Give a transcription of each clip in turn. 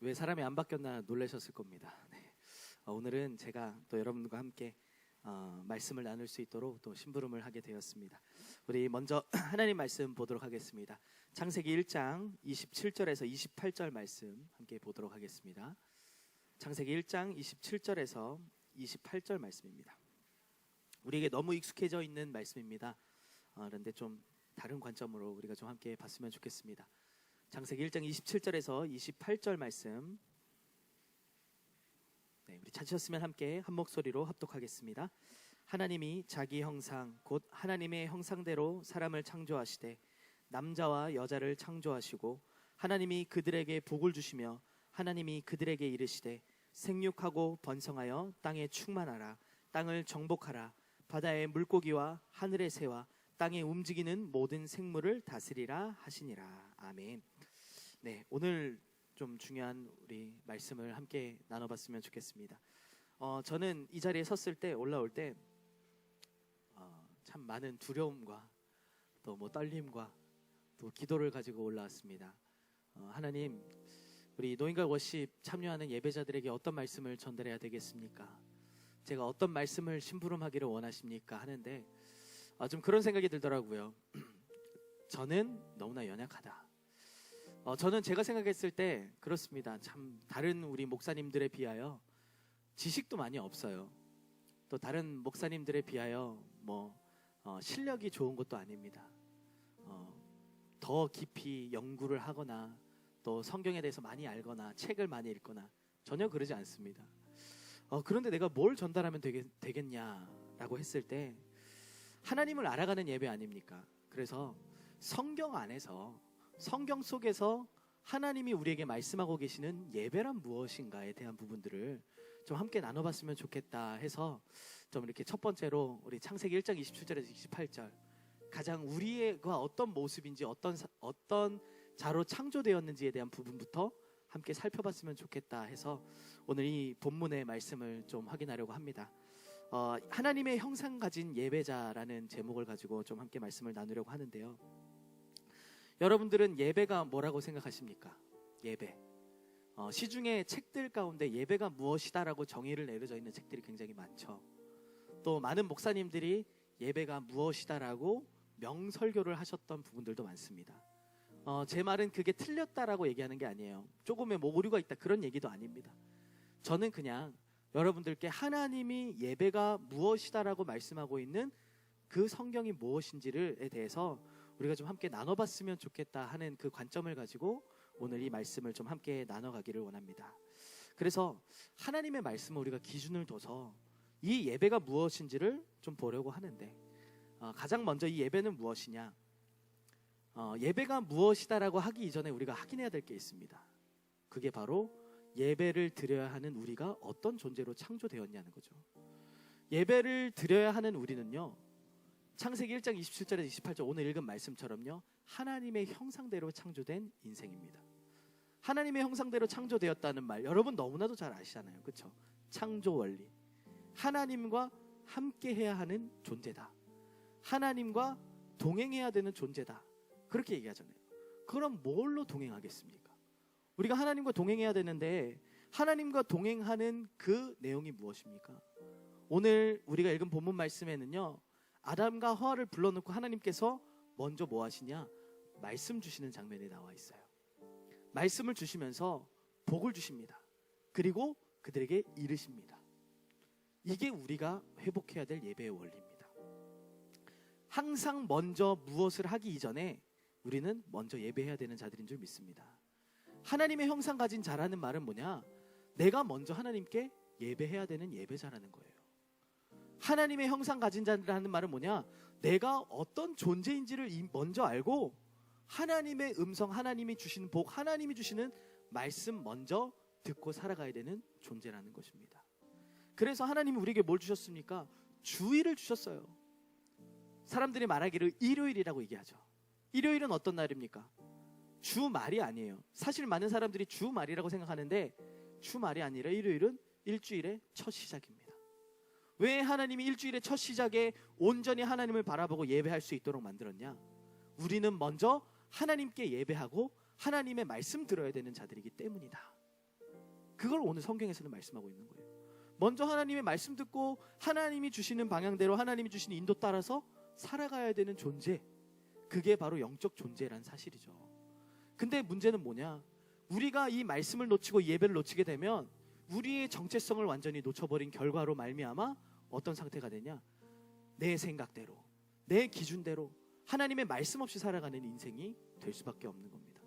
왜 사람이 안 바뀌었나 놀라셨을 겁니다. 네. 오늘은 제가 또 여러분과 함께 말씀을 나눌 수 있도록 또 심부름을 하게 되었습니다. 우리 먼저 하나님 말씀 보도록 하겠습니다. 창세기 1장 27절에서 28절 말씀 함께 보도록 하겠습니다. 창세기 1장 27절에서 28절 말씀입니다. 우리에게 너무 익숙해져 있는 말씀입니다. 그런데 좀 다른 관점으로 우리가 좀 함께 봤으면 좋겠습니다. 창세기 1장 27절에서 28절 말씀, 네, 우리 찾으셨으면 함께 한 목소리로 합독하겠습니다. 하나님이 자기 형상 곧 하나님의 형상대로 사람을 창조하시되 남자와 여자를 창조하시고 하나님이 그들에게 복을 주시며 하나님이 그들에게 이르시되 생육하고 번성하여 땅에 충만하라. 땅을 정복하라. 바다의 물고기와 하늘의 새와 땅에 움직이는 모든 생물을 다스리라 하시니라. 아멘. 네, 오늘 좀 중요한 우리 말씀을 함께 나눠봤으면 좋겠습니다. 저는 이 자리에 섰을 때, 올라올 때 참 많은 두려움과 또 떨림과 또 기도를 가지고 올라왔습니다. 하나님, 우리 노인과 워십 참여하는 예배자들에게 어떤 말씀을 전달해야 되겠습니까? 제가 어떤 말씀을 심부름하기를 원하십니까? 하는데 좀 그런 생각이 들더라고요. 저는 너무나 연약하다. 저는 제가 생각했을 때 그렇습니다. 참 다른 우리 목사님들에 비하여 지식도 많이 없어요. 또 다른 목사님들에 비하여 실력이 좋은 것도 아닙니다. 더 깊이 연구를 하거나 또 성경에 대해서 많이 알거나 책을 많이 읽거나 전혀 그러지 않습니다. 그런데 내가 뭘 전달하면 되겠냐라고 했을 때 하나님을 알아가는 예배 아닙니까? 그래서 성경 안에서, 성경 속에서 하나님이 우리에게 말씀하고 계시는 예배란 무엇인가에 대한 부분들을 좀 함께 나눠봤으면 좋겠다 해서 좀 이렇게 첫 번째로 우리 창세기 1장 27절에서 28절 가장 우리가 어떤 모습인지 어떤 자로 창조되었는지에 대한 부분부터 함께 살펴봤으면 좋겠다 해서 오늘 이 본문의 말씀을 좀 확인하려고 합니다. 하나님의 형상 가진 예배자라는 제목을 가지고 좀 함께 말씀을 나누려고 하는데요. 여러분들은 예배가 뭐라고 생각하십니까? 예배. 시중의 책들 가운데 예배가 무엇이다라고 정의를 내려져 있는 책들이 굉장히 많죠. 또 많은 목사님들이 예배가 무엇이다라고 명설교를 하셨던 부분들도 많습니다. 제 말은 그게 틀렸다라고 얘기하는 게 아니에요. 조금의 오류가 있다 그런 얘기도 아닙니다. 저는 그냥 여러분들께 하나님이 예배가 무엇이다라고 말씀하고 있는 그 성경이 무엇인지에 대해서 우리가 좀 함께 나눠봤으면 좋겠다 하는 그 관점을 가지고 오늘 이 말씀을 좀 함께 나눠가기를 원합니다. 그래서 하나님의 말씀을 우리가 기준을 둬서 이 예배가 무엇인지를 좀 보려고 하는데 가장 먼저 이 예배는 무엇이냐? 예배가 무엇이다라고 하기 이전에 우리가 확인해야 될 게 있습니다. 그게 바로 예배를 드려야 하는 우리가 어떤 존재로 창조되었냐는 거죠. 예배를 드려야 하는 우리는요, 창세기 1장 27절에서 28절 오늘 읽은 말씀처럼요, 하나님의 형상대로 창조된 인생입니다. 하나님의 형상대로 창조되었다는 말 여러분 너무나도 잘 아시잖아요. 그렇죠? 창조 원리. 하나님과 함께 해야 하는 존재다. 하나님과 동행해야 되는 존재다. 그렇게 얘기하잖아요. 그럼 뭘로 동행하겠습니까? 우리가 하나님과 동행해야 되는데 하나님과 동행하는 그 내용이 무엇입니까? 오늘 우리가 읽은 본문 말씀에는요, 아담과 하와를 불러놓고 하나님께서 먼저 뭐 하시냐? 말씀 주시는 장면이 나와 있어요. 말씀을 주시면서 복을 주십니다. 그리고 그들에게 이르십니다. 이게 우리가 회복해야 될 예배의 원리입니다. 항상 먼저 무엇을 하기 이전에 우리는 먼저 예배해야 되는 자들인 줄 믿습니다. 하나님의 형상 가진 자라는 말은 뭐냐? 내가 먼저 하나님께 예배해야 되는 예배자라는 거예요. 하나님의 형상 가진 자라는 말은 뭐냐? 내가 어떤 존재인지를 먼저 알고 하나님의 음성, 하나님이 주시는 복, 하나님이 주시는 말씀 먼저 듣고 살아가야 되는 존재라는 것입니다. 그래서 하나님이 우리에게 뭘 주셨습니까? 주일을 주셨어요. 사람들이 말하기를 일요일이라고 얘기하죠. 일요일은 어떤 날입니까? 주말이 아니에요. 사실 많은 사람들이 주말이라고 생각하는데 주말이 아니라 일요일은 일주일의 첫 시작입니다. 왜 하나님이 일주일의 첫 시작에 온전히 하나님을 바라보고 예배할 수 있도록 만들었냐? 우리는 먼저 하나님께 예배하고 하나님의 말씀 들어야 되는 자들이기 때문이다. 그걸 오늘 성경에서는 말씀하고 있는 거예요. 먼저 하나님의 말씀 듣고 하나님이 주시는 방향대로 하나님이 주시는 인도 따라서 살아가야 되는 존재, 그게 바로 영적 존재라는 사실이죠. 근데 문제는 뭐냐? 우리가 이 말씀을 놓치고 예배를 놓치게 되면 우리의 정체성을 완전히 놓쳐버린 결과로 말미암아 어떤 상태가 되냐? 내 생각대로, 내 기준대로 하나님의 말씀 없이 살아가는 인생이 될 수밖에 없는 겁니다.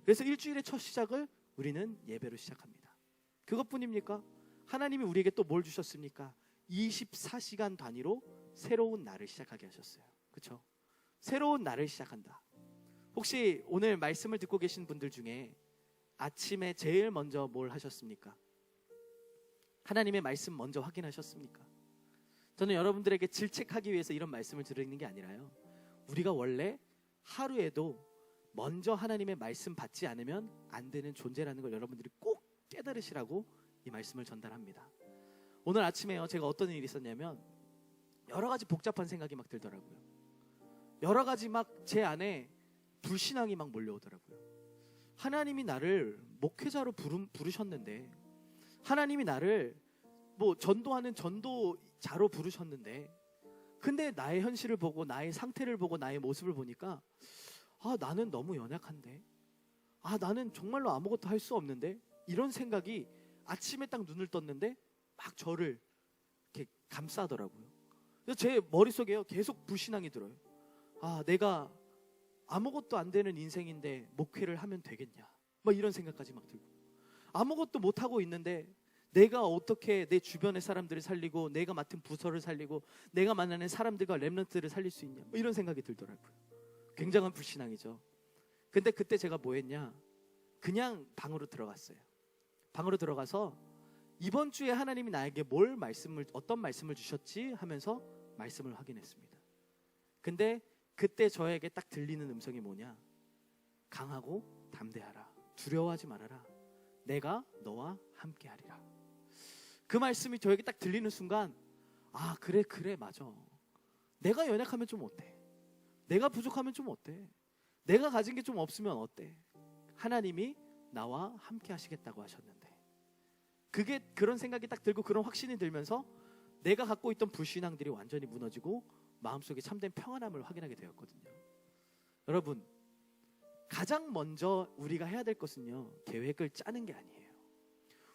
그래서 일주일의 첫 시작을 우리는 예배로 시작합니다. 그것뿐입니까? 하나님이 우리에게 또 뭘 주셨습니까? 24시간 단위로 새로운 날을 시작하게 하셨어요. 그렇죠? 새로운 날을 시작한다. 혹시 오늘 말씀을 듣고 계신 분들 중에 아침에 제일 먼저 뭘 하셨습니까? 하나님의 말씀 먼저 확인하셨습니까? 저는 여러분들에게 질책하기 위해서 이런 말씀을 드리는 게 아니라요, 우리가 원래 하루에도 먼저 하나님의 말씀 받지 않으면 안 되는 존재라는 걸 여러분들이 꼭 깨달으시라고 이 말씀을 전달합니다. 오늘 아침에요, 제가 어떤 일이 있었냐면 여러 가지 복잡한 생각이 막 들더라고요. 여러 가지 막 제 안에 불신앙이 막 몰려오더라고요. 하나님이 나를 목회자로 부르셨는데, 하나님이 나를 뭐 전도하는 전도자로 부르셨는데, 근데 나의 현실을 보고 나의 상태를 보고 나의 모습을 보니까 나는 너무 연약한데, 나는 정말로 아무것도 할 수 없는데, 이런 생각이 아침에 딱 눈을 떴는데 막 저를 이렇게 감싸더라고요. 그래서 제 머릿속에요, 계속 불신앙이 들어요. 내가 아무것도 안 되는 인생인데 목회를 하면 되겠냐, 막 이런 생각까지 막 들고, 아무것도 못하고 있는데 내가 어떻게 내 주변의 사람들을 살리고 내가 맡은 부서를 살리고 내가 만나는 사람들과 렘넌트를 살릴 수 있냐, 뭐 이런 생각이 들더라고요. 굉장한 불신앙이죠. 근데 그때 제가 뭐 했냐, 그냥 방으로 들어갔어요. 방으로 들어가서 이번 주에 하나님이 나에게 어떤 말씀을 주셨지 하면서 말씀을 확인했습니다. 근데 그때 저에게 딱 들리는 음성이 뭐냐, 강하고 담대하라, 두려워하지 말아라, 내가 너와 함께하리라. 그 말씀이 저에게 딱 들리는 순간, 그래 맞아, 내가 연약하면 좀 어때, 내가 부족하면 좀 어때, 내가 가진 게 좀 없으면 어때, 하나님이 나와 함께 하시겠다고 하셨는데, 그런 생각이 딱 들고 그런 확신이 들면서 내가 갖고 있던 불신앙들이 완전히 무너지고 마음속에 참된 평안함을 확인하게 되었거든요. 여러분, 가장 먼저 우리가 해야 될 것은요, 계획을 짜는 게 아니에요.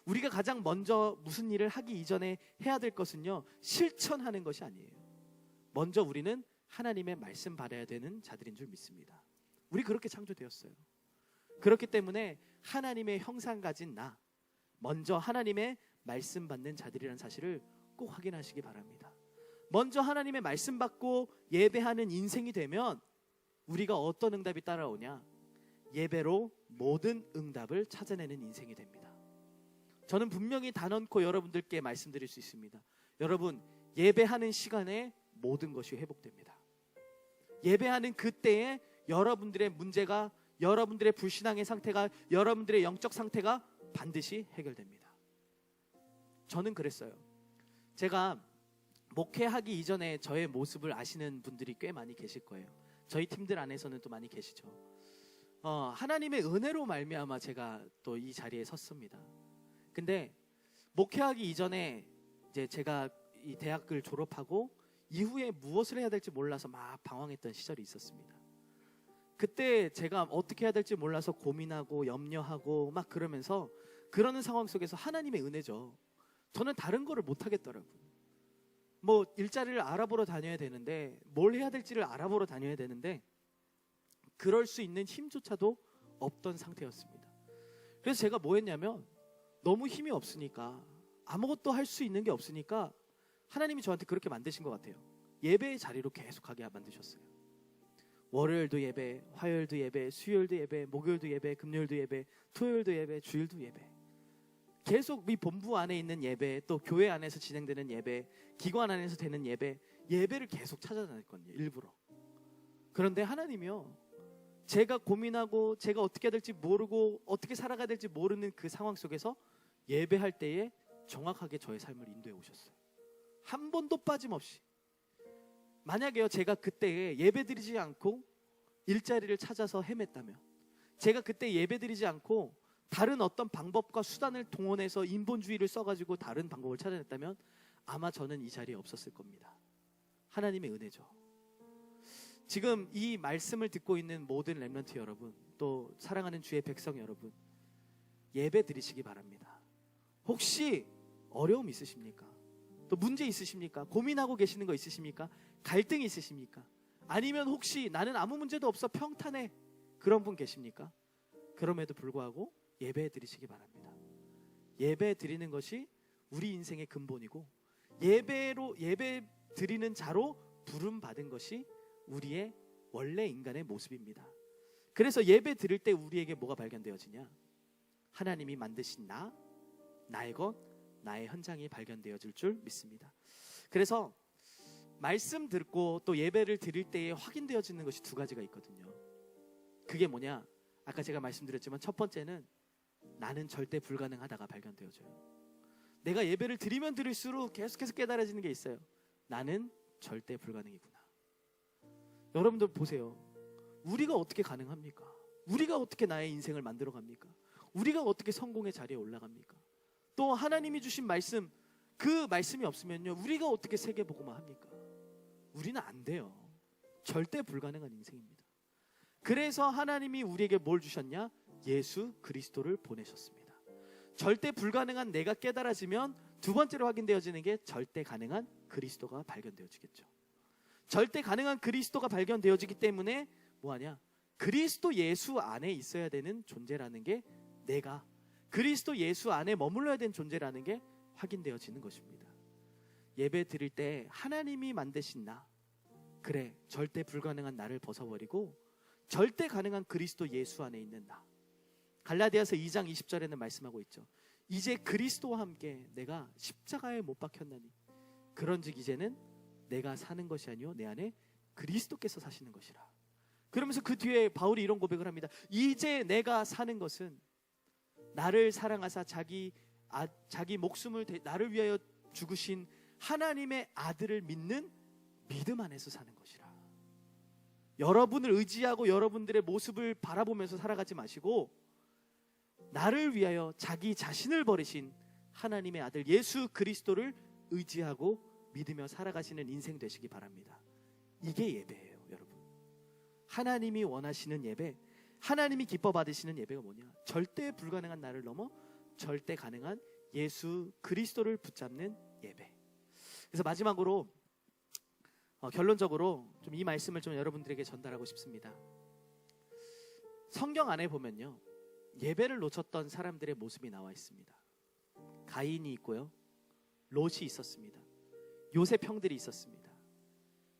우리가 가장 먼저 무슨 일을 하기 이전에 해야 될 것은요, 실천하는 것이 아니에요. 먼저 우리는 하나님의 말씀 받아야 되는 자들인 줄 믿습니다. 우리 그렇게 창조되었어요. 그렇기 때문에 하나님의 형상 가진 나, 먼저 하나님의 말씀 받는 자들이라는 사실을 꼭 확인하시기 바랍니다. 먼저 하나님의 말씀 받고 예배하는 인생이 되면 우리가 어떤 응답이 따라오냐, 예배로 모든 응답을 찾아내는 인생이 됩니다. 저는 분명히 단언코 여러분들께 말씀드릴 수 있습니다. 여러분, 예배하는 시간에 모든 것이 회복됩니다. 예배하는 그때에 여러분들의 문제가, 여러분들의 불신앙의 상태가, 여러분들의 영적 상태가 반드시 해결됩니다. 저는 그랬어요. 제가 목회하기 이전에 저의 모습을 아시는 분들이 꽤 많이 계실 거예요. 저희 팀들 안에서는 또 많이 계시죠. 하나님의 은혜로 말미암아 제가 또 이 자리에 섰습니다. 근데 목회하기 이전에 이제 제가 이 대학을 졸업하고 이후에 무엇을 해야 될지 몰라서 막 방황했던 시절이 있었습니다. 그때 제가 어떻게 해야 될지 몰라서 고민하고 염려하고 막 그러는 상황 속에서 하나님의 은혜죠. 저는 다른 거를 못 하겠더라고요. 뭐 일자리를 알아보러 다녀야 되는데, 뭘 해야 될지를 알아보러 다녀야 되는데 그럴 수 있는 힘조차도 없던 상태였습니다. 그래서 제가 뭐 했냐면, 너무 힘이 없으니까, 아무것도 할 수 있는 게 없으니까 하나님이 저한테 그렇게 만드신 것 같아요. 예배의 자리로 계속하게 만드셨어요. 월요일도 예배, 화요일도 예배, 수요일도 예배, 목요일도 예배, 금요일도 예배, 토요일도 예배, 주일도 예배. 계속 이 본부 안에 있는 예배, 또 교회 안에서 진행되는 예배, 기관 안에서 되는 예배를 계속 찾아다녔거든요, 일부러. 그런데 하나님이요, 제가 고민하고 제가 어떻게 해야 될지 모르고 어떻게 살아가야 될지 모르는 그 상황 속에서 예배할 때에 정확하게 저의 삶을 인도해 오셨어요. 한 번도 빠짐없이. 만약에요, 제가 그때 예배드리지 않고 일자리를 찾아서 헤맸다면, 제가 그때 예배드리지 않고 다른 어떤 방법과 수단을 동원해서 인본주의를 써가지고 다른 방법을 찾아냈다면 아마 저는 이 자리에 없었을 겁니다. 하나님의 은혜죠. 지금 이 말씀을 듣고 있는 모든 렘넌트 여러분, 또 사랑하는 주의 백성 여러분, 예배 드리시기 바랍니다. 혹시 어려움 있으십니까? 또 문제 있으십니까? 고민하고 계시는 거 있으십니까? 갈등이 있으십니까? 아니면 혹시 나는 아무 문제도 없어 평탄해, 그런 분 계십니까? 그럼에도 불구하고 예배 드리시기 바랍니다. 예배 드리는 것이 우리 인생의 근본이고, 예배 드리는 자로 부름 받은 것이 우리의 원래 인간의 모습입니다. 그래서 예배 드릴 때 우리에게 뭐가 발견되어지냐? 하나님이 만드신 나의 것, 나의 현장이 발견되어질 줄 믿습니다. 그래서 말씀 듣고 또 예배를 드릴 때에 확인되어지는 것이 두 가지가 있거든요. 그게 뭐냐? 아까 제가 말씀드렸지만 첫 번째는 나는 절대 불가능하다가 발견되어져요. 내가 예배를 드리면 드릴수록 계속해서 깨달아지는 게 있어요. 나는 절대 불가능이구나. 여러분들 보세요. 우리가 어떻게 가능합니까? 우리가 어떻게 나의 인생을 만들어 갑니까? 우리가 어떻게 성공의 자리에 올라갑니까? 또 하나님이 주신 말씀, 그 말씀이 없으면요, 우리가 어떻게 세계복음화 합니까? 우리는 안 돼요. 절대 불가능한 인생입니다. 그래서 하나님이 우리에게 뭘 주셨냐? 예수 그리스도를 보내셨습니다. 절대 불가능한 내가 깨달아지면 두 번째로 확인되어지는 게 절대 가능한 그리스도가 발견되어지겠죠. 절대 가능한 그리스도가 발견되어지기 때문에 뭐하냐? 그리스도 예수 안에 있어야 되는 존재라는 게, 내가 그리스도 예수 안에 머물러야 되는 존재라는 게 확인되어지는 것입니다. 예배 드릴 때 하나님이 만드신 나, 그래, 절대 불가능한 나를 벗어버리고 절대 가능한 그리스도 예수 안에 있는 나. 갈라디아서 2장 20절에는 말씀하고 있죠. 이제 그리스도와 함께 내가 십자가에 못 박혔나니 그런즉 이제는 내가 사는 것이 아니요 내 안에 그리스도께서 사시는 것이라. 그러면서 그 뒤에 바울이 이런 고백을 합니다. 이제 내가 사는 것은 나를 사랑하사 자기 목숨을 나를 위하여 죽으신 하나님의 아들을 믿는 믿음 안에서 사는 것이라. 여러분을 의지하고 여러분들의 모습을 바라보면서 살아가지 마시고, 나를 위하여 자기 자신을 버리신 하나님의 아들 예수 그리스도를 의지하고 믿으며 살아가시는 인생 되시기 바랍니다. 이게 예배예요, 여러분. 하나님이 원하시는 예배, 하나님이 기뻐 받으시는 예배가 뭐냐? 절대 불가능한 나를 넘어 절대 가능한 예수 그리스도를 붙잡는 예배. 그래서 마지막으로 결론적으로 좀 이 말씀을 좀 여러분들에게 전달하고 싶습니다. 성경 안에 보면요, 예배를 놓쳤던 사람들의 모습이 나와 있습니다. 가인이 있고요, 롯이 있었습니다. 요셉 형들이 있었습니다.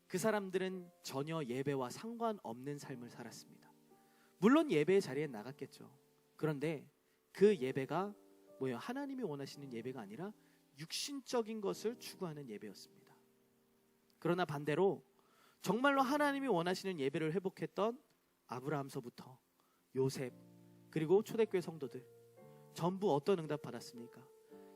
그 사람들은 전혀 예배와 상관없는 삶을 살았습니다. 물론 예배의 자리에 나갔겠죠. 그런데 그 예배가 뭐예요? 하나님이 원하시는 예배가 아니라 육신적인 것을 추구하는 예배였습니다. 그러나 반대로 정말로 하나님이 원하시는 예배를 회복했던 아브라함서부터 요셉, 그리고 초대교회 성도들 전부 어떤 응답 받았습니까?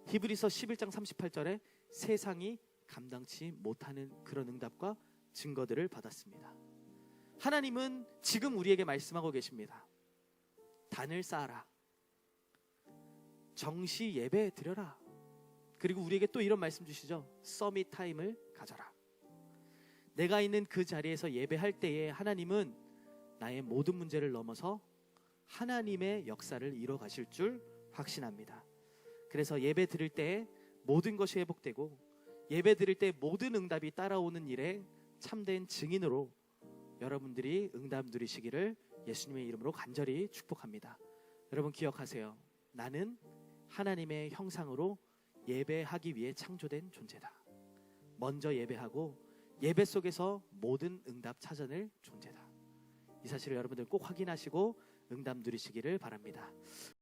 히브리서 11장 38절에 세상이 감당치 못하는 그런 응답과 증거들을 받았습니다. 하나님은 지금 우리에게 말씀하고 계십니다. 단을 쌓아라, 정시 예배 드려라. 그리고 우리에게 또 이런 말씀 주시죠. 서밋 타임을 가져라. 내가 있는 그 자리에서 예배할 때에 하나님은 나의 모든 문제를 넘어서 하나님의 역사를 이뤄 가실 줄 확신합니다. 그래서 예배 드릴 때 모든 것이 회복되고, 예배 드릴 때 모든 응답이 따라오는 일에 참된 증인으로 여러분들이 응답 누리시기를 예수님의 이름으로 간절히 축복합니다. 여러분 기억하세요. 나는 하나님의 형상으로 예배하기 위해 창조된 존재다. 먼저 예배하고 예배 속에서 모든 응답 찾아낼 존재다. 이 사실을 여러분들 꼭 확인하시고 응답 누리시기를 바랍니다.